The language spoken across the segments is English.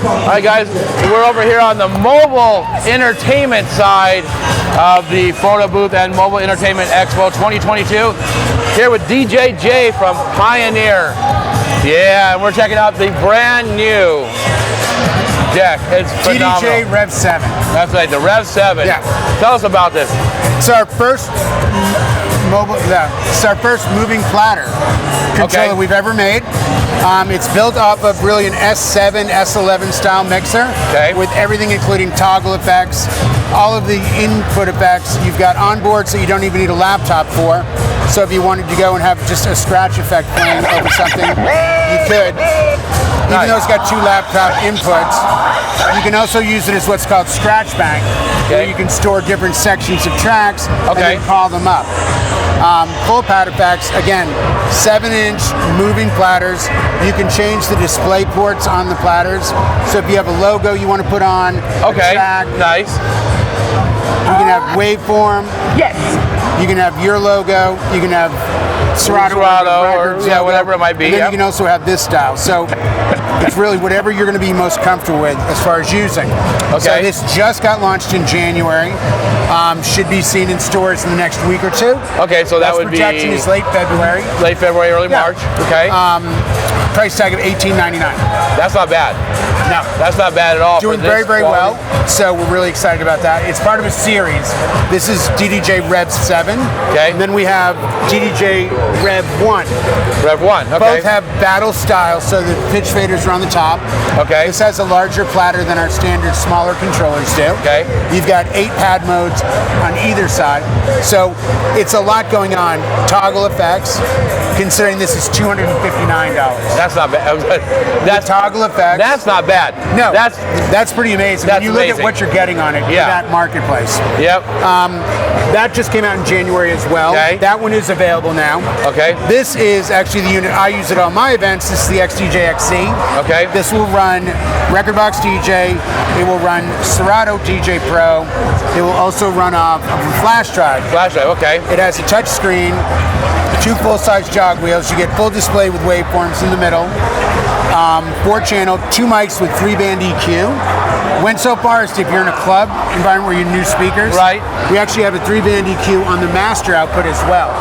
All right, guys, we're over here on the mobile entertainment side of the photo booth and mobile entertainment expo 2022. Here with DJ J from Pioneer. Yeah, and we're checking out the brand new deck. It's phenomenal. DJ-REV7. That's right, the REV7. Yeah. Tell us about this. It's our first moving platter controller we've ever made. It's built off of really an S7, S11 style mixer with everything including toggle effects, all of the input effects you've got on board, so you don't even need a laptop for. So if you wanted to go and have just a scratch effect playing over something, you could. Even though it's got 2 laptop inputs, you can also use it as what's called Scratch Bank, where you can store different sections of tracks and then call them up. Full pad effects, again, 7-inch moving platters. You can change the display ports on the platters. So if you have a logo you want to put on a track, nice. You can have waveform. Yes. You can have your logo. You can have Serato or whatever it might be. And then you can also have this style. So it's really whatever you're going to be most comfortable with as far as using. So this just got launched in January. Should be seen in stores in the next week or 2. Okay, so that would be... projection is late February. Late February, early March. Okay. Price tag of $18.99. That's not bad. No. That's not bad at all. Doing very, very well. So we're really excited about that. It's part of a series. This is DJ-REV7. Okay. And then we have DJ-REV1. REV1, okay. Both have battle style, so the pitch faders are on the top. Okay. This has a larger platter than our standard smaller controllers do. Okay. You've got 8 pad modes on either side. So it's a lot going on. Toggle effects, considering this is $259. That's not bad. That's toggle effects. That's not bad. No, that's pretty amazing. That's when you look at what you're getting on it in that marketplace. Yep. That just came out in January as well. Okay. That one is available now. Okay. This is actually the unit I use at all my events. This is the XDJXC. Okay. This will run rekordbox DJ. It will run Serato DJ Pro. It will also run off of a flash drive. Flash drive, okay. It has a touch screen, 2 full-size jog wheels. You get full display with waveforms in the middle. 4-channel, 2 mics with 3-band EQ. Went so far as if you're in a club environment where you need new speakers. Right. We actually have a 3-band EQ on the master output as well,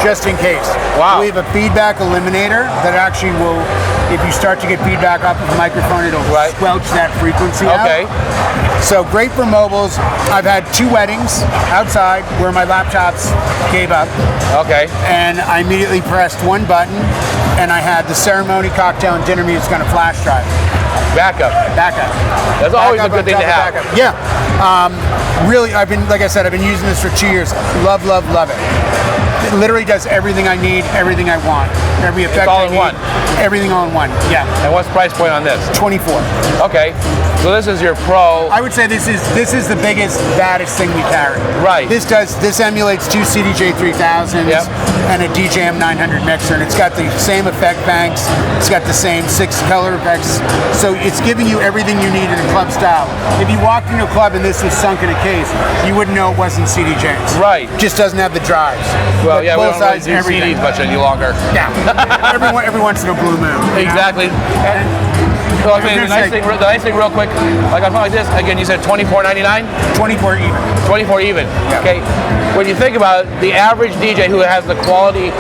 just in case. Wow. We have a feedback eliminator that actually will, if you start to get feedback off of the microphone, it'll squelch that frequency out. So great for mobiles. I've had 2 weddings outside where my laptops gave up. Okay. And I immediately pressed 1 button, and I had the ceremony, cocktail, and dinner music on a flash drive. Backup. That's always a good thing to have. Yeah. Really, like I said, I've been using this for 2 years. Love, love, love it. It literally does everything I need, everything I want. Every effect all in one. Everything all in one. Yeah. And what's the price point on this? $24. Okay. So this is your Pro. I would say this is the biggest, baddest thing we carry. Right. This emulates 2 CDJ-3000s and a DJM900 mixer, and it's got the same effect banks. It's got the same 6 color effects. So it's giving you everything you need in a club style. If you walked into a club and this was sunk in a case, you wouldn't know it wasn't CDJs. Right. Just doesn't have the drives. Well, yeah, we don't really do CDs much any longer. Yeah. every once in a blue moon. Exactly. So I mean, the nice thing real quick, like I like this, again, you said $24.99? 24 even. 24 even. Yeah. Okay. When you think about it, the average DJ who has the quality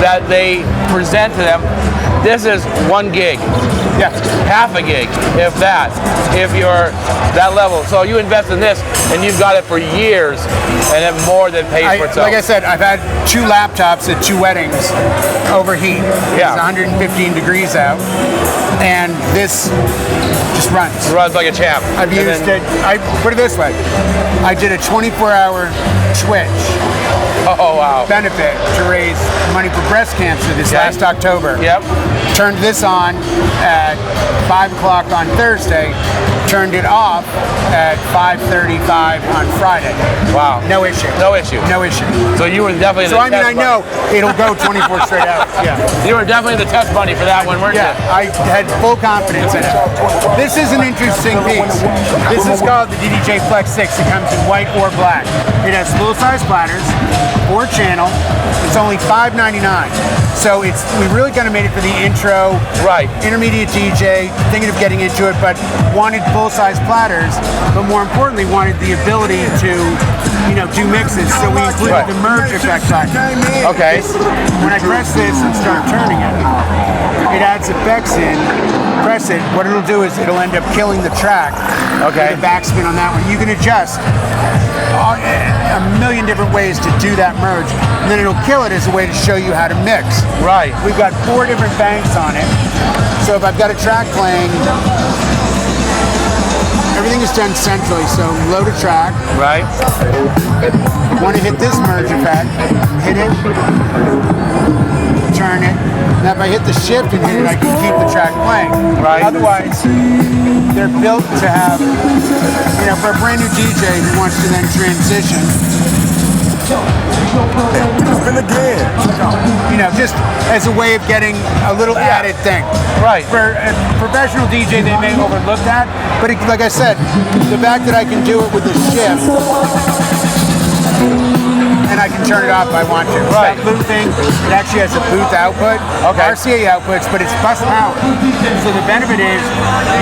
that they present to them, this is 1 gig. Yeah. Half a gig, if that, if you're that level. So you invest in this, and you've got it for years, and it more than pays for itself. Like I said, I've had 2 laptops at 2 weddings overheat. Yeah. It's 115 degrees out, and this just runs. It runs like a champ. I've used it. I put it this way: I did a 24-hour Twitch benefit to raise money for breast cancer this last October. Turned this on at 5 o'clock on Thursday, turned it off at 5:35 on Friday. Wow. No issue. No issue. No issue. So you were definitely So I mean, I know it'll go 24 straight hours. Yeah. You were definitely the test bunny for that one, weren't you? I had full confidence in it. This is an interesting piece. This is called the DDJ-FLEX6. It comes in white or black. It has full-size platters. 4-channel. It's only $5.99. So we really kind of made it for the intro, intermediate DJ, thinking of getting into it, but wanted full-size platters, but more importantly, wanted the ability to, do mixes. So we included the merge effect button. Okay. When I press this and start turning it, it adds effects in. Press it, what it'll do is it'll end up killing the track. Okay. The backspin on that one. You can adjust a million different ways to do that merge, and then it'll kill it as a way to show you how to mix. Right. We've got 4 different banks on it. So if I've got a track playing, everything is done centrally. So load a track. Right. Want to hit this merge effect, hit it, turn it. Now if I hit the shift and hit it, I can keep the track playing. Right. Otherwise, they're built to have, for a brand new DJ who wants to then transition. Just as a way of getting a little added thing. Right. For a professional DJ, they may overlook that, but like I said, the fact that I can do it with the shift, and I can turn it off if I want to. Right. That booth thing, it actually has a booth output, RCA outputs, but it's bus power. So the benefit is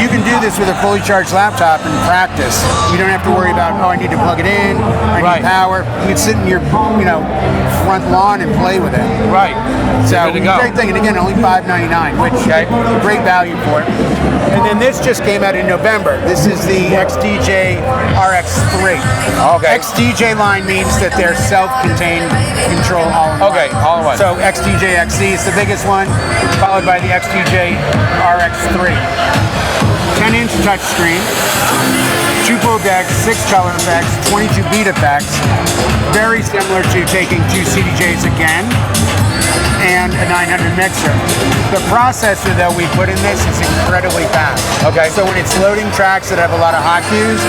you can do this with a fully charged laptop and practice. You don't have to worry about, I need to plug it in, I need power. You can sit in your, front lawn and play with it. Right. So great thing, and again, only $5.99, which great value for it. And then this just came out in November. This is the XDJRX3. Okay. XDJ line means that they're self-contained control all in one. Okay, all in one. So XDJXC is the biggest one, followed by the XDJRX3. 10-inch touchscreen, 2 full decks, 6 color effects, 22 beat effects. Very similar to taking 2 CDJs again, and a 900 mixer. The processor that we put in this is incredibly fast. Okay. So when it's loading tracks that have a lot of hot cues,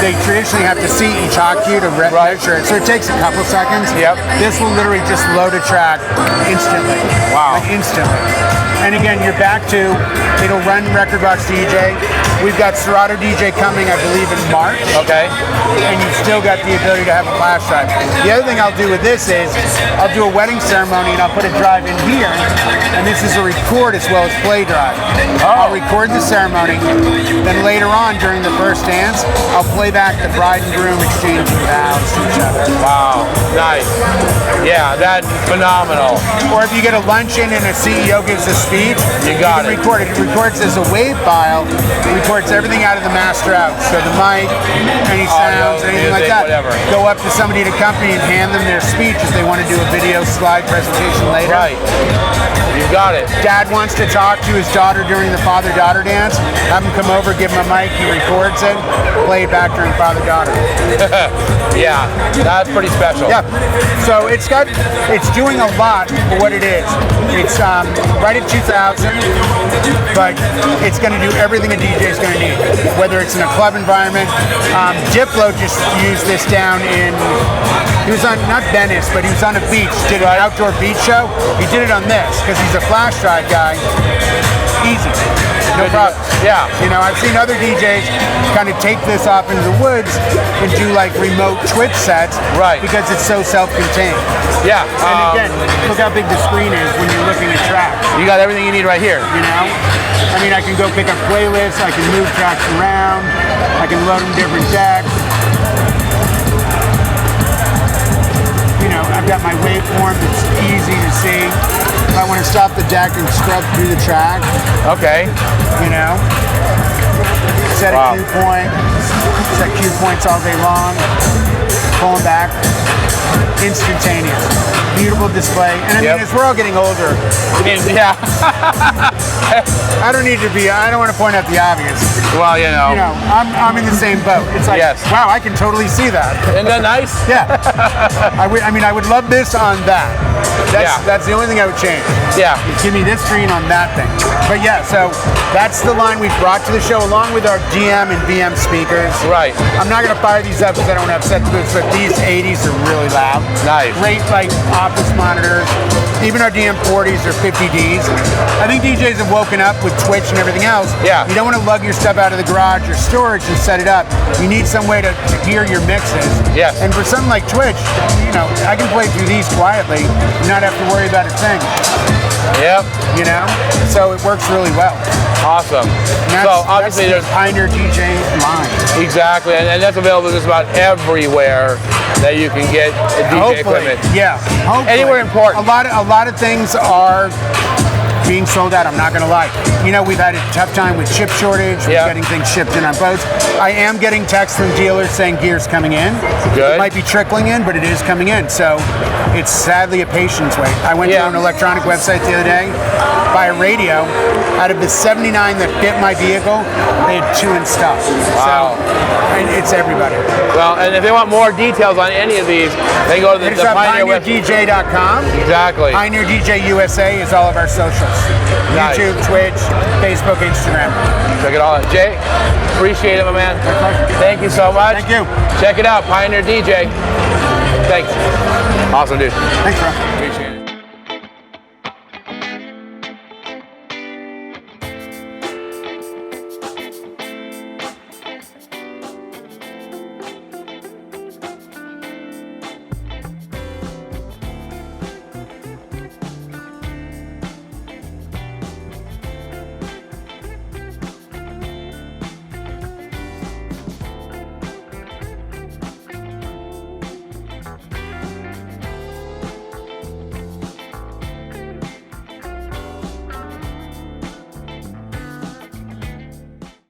they traditionally have to see each hot cue to measure it. So it takes a couple seconds. Yep. This will literally just load a track instantly. Wow. Like instantly. And again, you're back to, it'll run rekordbox DJ. We've got Serato DJ coming, I believe, in March. Okay. And you've still got the ability to have a flash drive. The other thing I'll do with this is, I'll do a wedding ceremony and I'll put a drive in here, and this is a record as well as play drive. I'll record the ceremony, then later on during the first dance, I'll play back the bride and groom exchanging vows to each other. Wow, nice. Yeah, that's phenomenal. Or if you get a luncheon and a CEO gives a speech, you can record it. It records as a WAV file, it records everything out of the master out. So the mic, any sounds, anything like that. Whatever. Go up to somebody at a company and hand them their speech if they want to do a video slide presentation later. Right. You got it. Dad wants to talk to his daughter during the father-daughter dance. Have him come over, give him a mic, he records it, play it back during father-daughter. Yeah, that's pretty special. Yeah. So it's doing a lot for what it is. It's right at 2,000, but it's going to do everything a DJ is going to need, whether it's in a club environment. Diplo just used this down in, he was on, not Venice, but he was on a beach, did an outdoor beach show. He did it on this, because he's a flash drive guy. Easy. No problem. Yeah. I've seen other DJs kind of take this off into the woods and do like remote Twitch sets. Right. Because it's so self-contained. Yeah. And again, look how big the screen is when you're looking at tracks. You got everything you need right here. I mean, I can go pick up playlists, I can move tracks around, I can load them different decks. I've got my waveform that's easy to see. If I want to stop the deck and scrub through the track. Okay. Set a cue point. Set cue points all day long. Pull them back. Instantaneous. Beautiful display. And I mean, as we're all getting older, yeah. I don't want to point out the obvious. Well, I'm in the same boat. It's like, wow, I can totally see that. Isn't that nice? Yeah. I would love this on that. That's the only thing I would change. Yeah. Give me this screen on that thing. But yeah, so that's the line we've brought to the show, along with our DM and BM speakers. Right. I'm not going to fire these up because I don't have set booths, but these 80s are really loud. Nice. Great, office monitors. Even our DM40s are 50Ds. I think DJs have woken up with Twitch and everything else. Yeah. You don't want to lug your stuff out of the garage or storage and set it up. You need some way to hear your mixes. Yes. And for something like Twitch, you know, I can play through these quietly and not have to worry about a thing. Yep. You know? So it works really well. Awesome. So obviously there's Pioneer DJ line. Exactly, and that's available just about everywhere that you can get DJ equipment. Yeah. Hopefully. Anywhere important. A lot of things are being sold out, I'm not going to lie. You know, we've had a tough time with chip shortage, we're getting things shipped in on boats. I am getting texts from dealers saying gear's coming in. Good. It might be trickling in, but it is coming in. So it's sadly a patience wait. I went to an electronic website the other day, buy a radio. Out of the 79 that fit my vehicle, they had 2 in stock. Wow. So, and it's everybody. Well, and if they want more details on any of these, they go to the Pioneer website. PioneerDJ.com. Exactly. Pioneer DJ USA is all of our socials. Nice. YouTube, Twitch, Facebook, Instagram. Check it all out. Jay, appreciate it, my man. Thank you so much. Thank you. Check it out, Pioneer DJ. Thanks. Awesome, dude. Thanks, bro. Appreciate it.